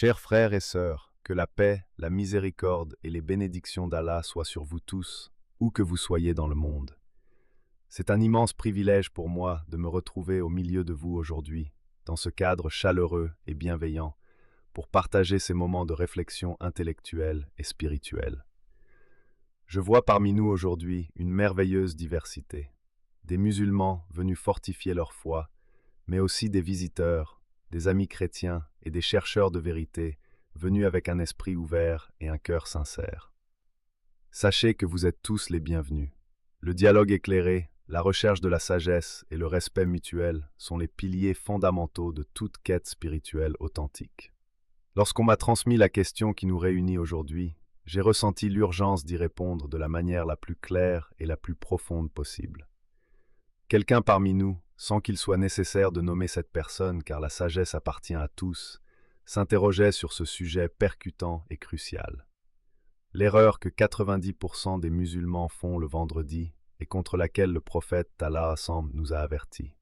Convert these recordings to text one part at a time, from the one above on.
Chers frères et sœurs, que la paix, la miséricorde et les bénédictions d'Allah soient sur vous tous, où que vous soyez dans le monde. C'est un immense privilège pour moi de me retrouver au milieu de vous aujourd'hui, dans ce cadre chaleureux et bienveillant, pour partager ces moments de réflexion intellectuelle et spirituelle. Je vois parmi nous aujourd'hui une merveilleuse diversité. Des musulmans venus fortifier leur foi, mais aussi des visiteurs, des amis chrétiens et des chercheurs de vérité venus avec un esprit ouvert et un cœur sincère. Sachez que vous êtes tous les bienvenus. Le dialogue éclairé, la recherche de la sagesse et le respect mutuel sont les piliers fondamentaux de toute quête spirituelle authentique. Lorsqu'on m'a transmis la question qui nous réunit aujourd'hui, j'ai ressenti l'urgence d'y répondre de la manière la plus claire et la plus profonde possible. Quelqu'un parmi nous, sans qu'il soit nécessaire de nommer cette personne car la sagesse appartient à tous, s'interrogeait sur ce sujet percutant et crucial. L'erreur que 90% des musulmans font le vendredi et contre laquelle le prophète Allah nous a avertis.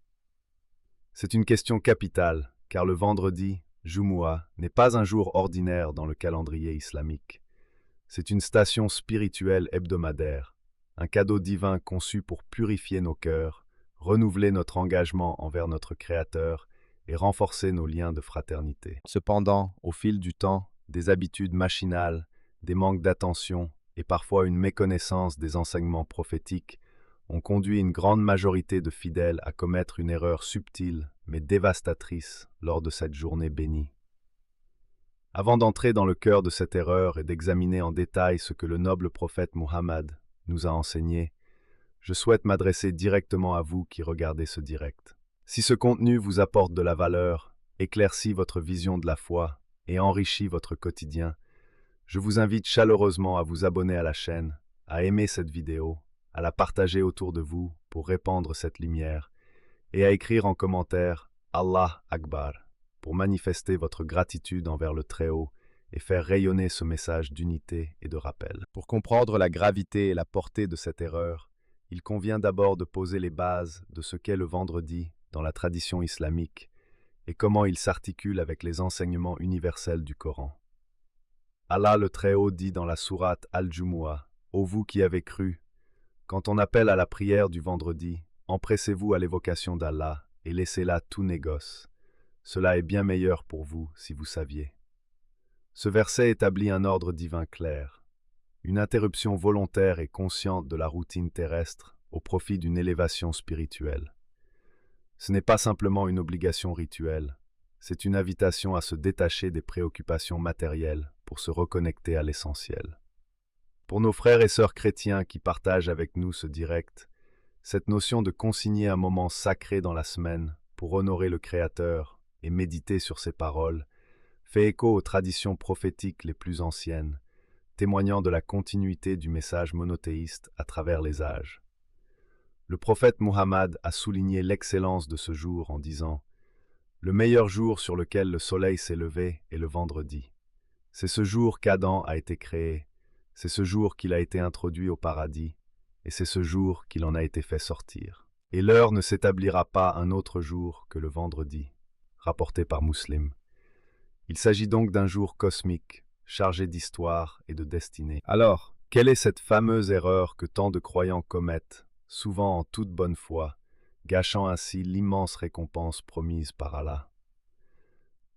C'est une question capitale car le vendredi, Jumu'ah, n'est pas un jour ordinaire dans le calendrier islamique. C'est une station spirituelle hebdomadaire, un cadeau divin conçu pour purifier nos cœurs, renouveler notre engagement envers notre Créateur et renforcer nos liens de fraternité. Cependant, au fil du temps, des habitudes machinales, des manques d'attention et parfois une méconnaissance des enseignements prophétiques ont conduit une grande majorité de fidèles à commettre une erreur subtile mais dévastatrice lors de cette journée bénie. Avant d'entrer dans le cœur de cette erreur et d'examiner en détail ce que le noble prophète Muhammad nous a enseigné, je souhaite m'adresser directement à vous qui regardez ce direct. Si ce contenu vous apporte de la valeur, éclaircit votre vision de la foi et enrichit votre quotidien, je vous invite chaleureusement à vous abonner à la chaîne, à aimer cette vidéo, à la partager autour de vous pour répandre cette lumière et à écrire en commentaire « Allah Akbar » pour manifester votre gratitude envers le Très-Haut et faire rayonner ce message d'unité et de rappel. Pour comprendre la gravité et la portée de cette erreur, il convient d'abord de poser les bases de ce qu'est le vendredi dans la tradition islamique et comment il s'articule avec les enseignements universels du Coran. Allah le Très-Haut dit dans la sourate Al-Jumu'ah, « Ô vous qui avez cru, quand on appelle à la prière du vendredi, empressez-vous à l'évocation d'Allah et laissez là tout négoce. Cela est bien meilleur pour vous si vous saviez. » Ce verset établit un ordre divin clair, une interruption volontaire et consciente de la routine terrestre au profit d'une élévation spirituelle. Ce n'est pas simplement une obligation rituelle, c'est une invitation à se détacher des préoccupations matérielles pour se reconnecter à l'essentiel. Pour nos frères et sœurs chrétiens qui partagent avec nous ce direct, cette notion de consigner un moment sacré dans la semaine pour honorer le Créateur et méditer sur ses paroles fait écho aux traditions prophétiques les plus anciennes, témoignant de la continuité du message monothéiste à travers les âges. Le prophète Muhammad a souligné l'excellence de ce jour en disant « Le meilleur jour sur lequel le soleil s'est levé est le vendredi. C'est ce jour qu'Adam a été créé, c'est ce jour qu'il a été introduit au paradis, et c'est ce jour qu'il en a été fait sortir. Et l'heure ne s'établira pas un autre jour que le vendredi. » Rapporté par Muslim. Il s'agit donc d'un jour cosmique, chargé d'histoire et de destinée. Alors, quelle est cette fameuse erreur que tant de croyants commettent, souvent en toute bonne foi, gâchant ainsi l'immense récompense promise par Allah?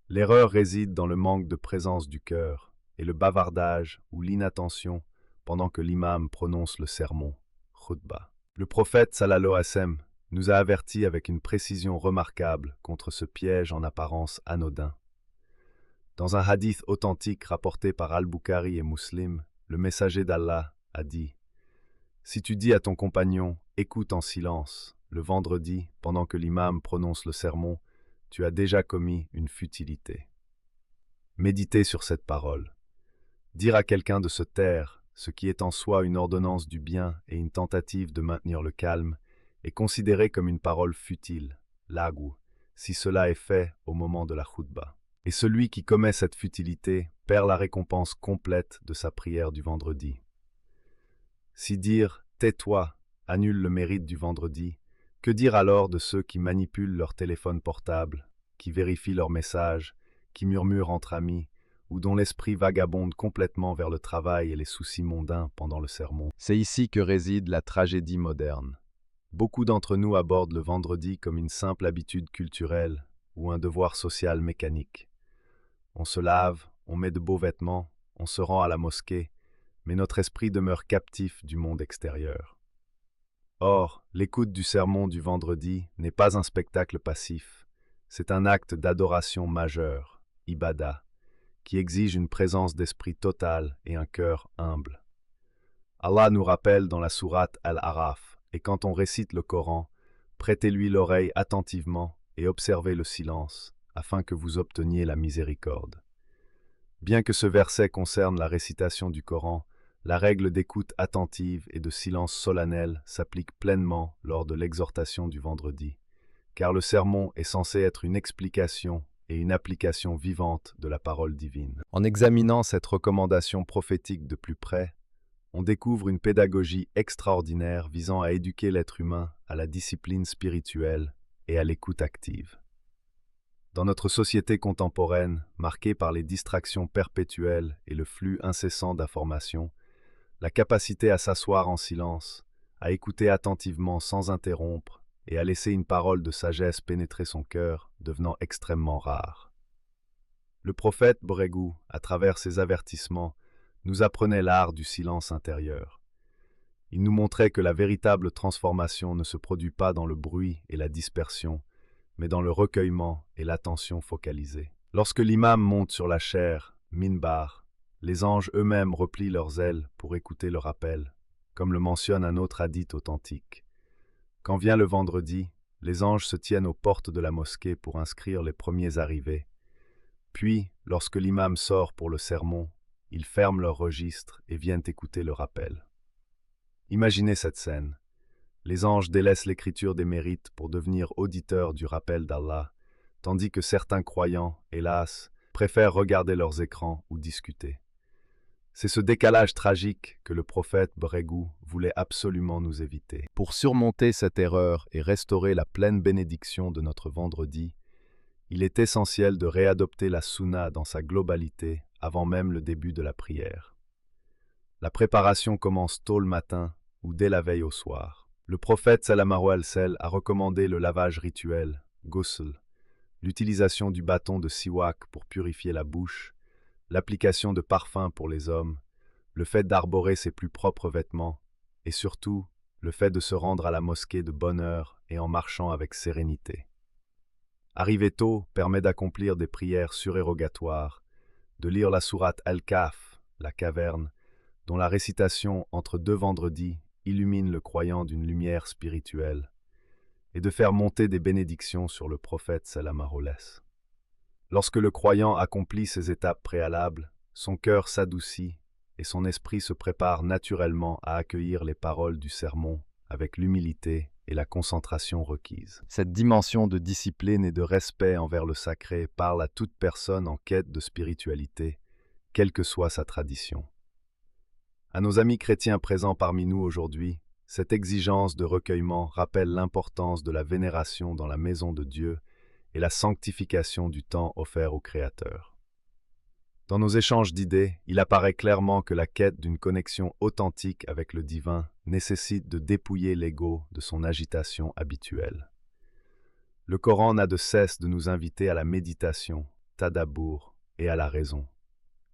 L'erreur réside dans le manque de présence du cœur et le bavardage ou l'inattention pendant que l'imam prononce le sermon, khutbah. Le prophète sallallahu alayhi wa sallam nous a avertis avec une précision remarquable contre ce piège en apparence anodin. Dans un hadith authentique rapporté par Al-Bukhari et Muslim, le messager d'Allah a dit « Si tu dis à ton compagnon « Écoute en silence » le vendredi pendant que l'imam prononce le sermon, tu as déjà commis une futilité. » Méditez sur cette parole. Dire à quelqu'un de se taire, ce qui est en soi une ordonnance du bien et une tentative de maintenir le calme, est considéré comme une parole futile, lagou, si cela est fait au moment de la khutbah. Et celui qui commet cette futilité perd la récompense complète de sa prière du vendredi. Si dire « tais-toi » annule le mérite du vendredi, que dire alors de ceux qui manipulent leur téléphone portable, qui vérifient leurs messages, qui murmurent entre amis, ou dont l'esprit vagabonde complètement vers le travail et les soucis mondains pendant le sermon. C'est ici que réside la tragédie moderne. Beaucoup d'entre nous abordent le vendredi comme une simple habitude culturelle ou un devoir social mécanique. On se lave, on met de beaux vêtements, on se rend à la mosquée, mais notre esprit demeure captif du monde extérieur. Or, l'écoute du sermon du vendredi n'est pas un spectacle passif, c'est un acte d'adoration majeur, ibada, qui exige une présence d'esprit totale et un cœur humble. Allah nous rappelle dans la sourate Al-Araf, et quand on récite le Coran, prêtez-lui l'oreille attentivement et observez le silence, afin que vous obteniez la miséricorde. Bien que ce verset concerne la récitation du Coran, la règle d'écoute attentive et de silence solennel s'applique pleinement lors de l'exhortation du vendredi, car le sermon est censé être une explication et une application vivante de la parole divine. En examinant cette recommandation prophétique de plus près, on découvre une pédagogie extraordinaire visant à éduquer l'être humain à la discipline spirituelle et à l'écoute active. Dans notre société contemporaine, marquée par les distractions perpétuelles et le flux incessant d'informations, la capacité à s'asseoir en silence, à écouter attentivement sans interrompre et à laisser une parole de sagesse pénétrer son cœur devenant extrêmement rare. Le prophète Borégou, à travers ses avertissements, nous apprenait l'art du silence intérieur. Il nous montrait que la véritable transformation ne se produit pas dans le bruit et la dispersion, mais dans le recueillement et l'attention focalisée. Lorsque l'imam monte sur la chaire, minbar, les anges eux-mêmes replient leurs ailes pour écouter le rappel, comme le mentionne un autre hadith authentique. Quand vient le vendredi, les anges se tiennent aux portes de la mosquée pour inscrire les premiers arrivés. Puis, lorsque l'imam sort pour le sermon, ils ferment leur registre et viennent écouter le rappel. Imaginez cette scène. Les anges délaissent l'écriture des mérites pour devenir auditeurs du rappel d'Allah, tandis que certains croyants, hélas, préfèrent regarder leurs écrans ou discuter. C'est ce décalage tragique que le prophète Borégou voulait absolument nous éviter. Pour surmonter cette erreur et restaurer la pleine bénédiction de notre vendredi, il est essentiel de réadopter la sunna dans sa globalité avant même le début de la prière. La préparation commence tôt le matin ou dès la veille au soir. Le prophète sallallahu alayhi wa sallam a recommandé le lavage rituel, ghusl, l'utilisation du bâton de siwak pour purifier la bouche, l'application de parfums pour les hommes, le fait d'arborer ses plus propres vêtements et surtout le fait de se rendre à la mosquée de bonne heure et en marchant avec sérénité. Arriver tôt permet d'accomplir des prières surérogatoires, de lire la sourate Al-Kahf, la caverne, dont la récitation entre deux vendredis illumine le croyant d'une lumière spirituelle, et de faire monter des bénédictions sur le prophète sallallahu alayhi wa sallam. Lorsque le croyant accomplit ces étapes préalables, son cœur s'adoucit et son esprit se prépare naturellement à accueillir les paroles du sermon avec l'humilité et la concentration requise. Cette dimension de discipline et de respect envers le sacré parle à toute personne en quête de spiritualité, quelle que soit sa tradition. À nos amis chrétiens présents parmi nous aujourd'hui, cette exigence de recueillement rappelle l'importance de la vénération dans la maison de Dieu et la sanctification du temps offert au Créateur. Dans nos échanges d'idées, il apparaît clairement que la quête d'une connexion authentique avec le divin nécessite de dépouiller l'ego de son agitation habituelle. Le Coran n'a de cesse de nous inviter à la méditation, tadabour et à la raison.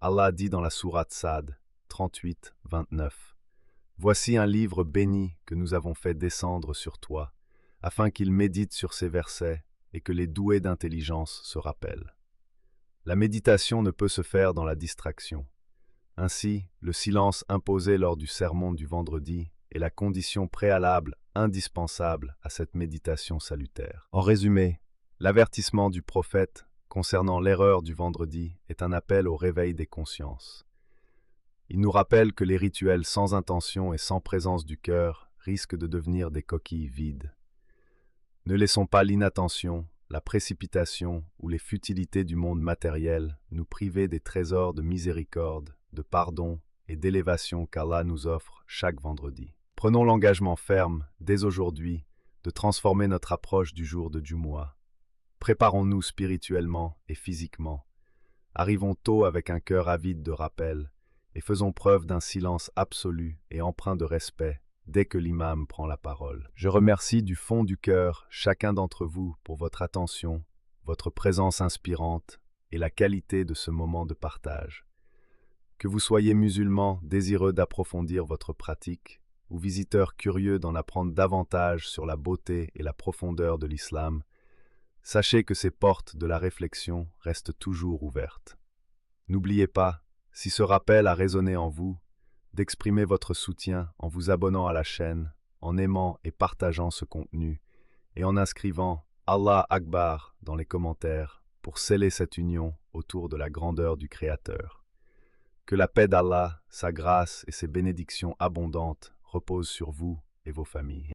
Allah dit dans la sourate Sad 38-29 « Voici un livre béni que nous avons fait descendre sur toi, afin qu'il médite sur ces versets et que les doués d'intelligence se rappellent. » La méditation ne peut se faire dans la distraction. Ainsi, le silence imposé lors du sermon du vendredi est la condition préalable indispensable à cette méditation salutaire. En résumé, l'avertissement du prophète concernant l'erreur du vendredi est un appel au réveil des consciences. Il nous rappelle que les rituels sans intention et sans présence du cœur risquent de devenir des coquilles vides. Ne laissons pas l'inattention, la précipitation ou les futilités du monde matériel nous priver des trésors de miséricorde, de pardon et d'élévation qu'Allah nous offre chaque vendredi. Prenons l'engagement ferme, dès aujourd'hui, de transformer notre approche du jour de Jumu'ah. Préparons-nous spirituellement et physiquement, Arrivons tôt avec un cœur avide de rappel et faisons preuve d'un silence absolu et empreint de respect dès que l'imam prend la parole. Je remercie du fond du cœur chacun d'entre vous pour votre attention, votre présence inspirante et la qualité de ce moment de partage. Que vous soyez musulman désireux d'approfondir votre pratique ou visiteur curieux d'en apprendre davantage sur la beauté et la profondeur de l'islam, sachez que ces portes de la réflexion restent toujours ouvertes. N'oubliez pas, si ce rappel a résonné en vous, d'exprimer votre soutien en vous abonnant à la chaîne, en aimant et partageant ce contenu, et en inscrivant Allah Akbar dans les commentaires pour sceller cette union autour de la grandeur du Créateur. Que la paix d'Allah, sa grâce et ses bénédictions abondantes reposent sur vous et vos familles.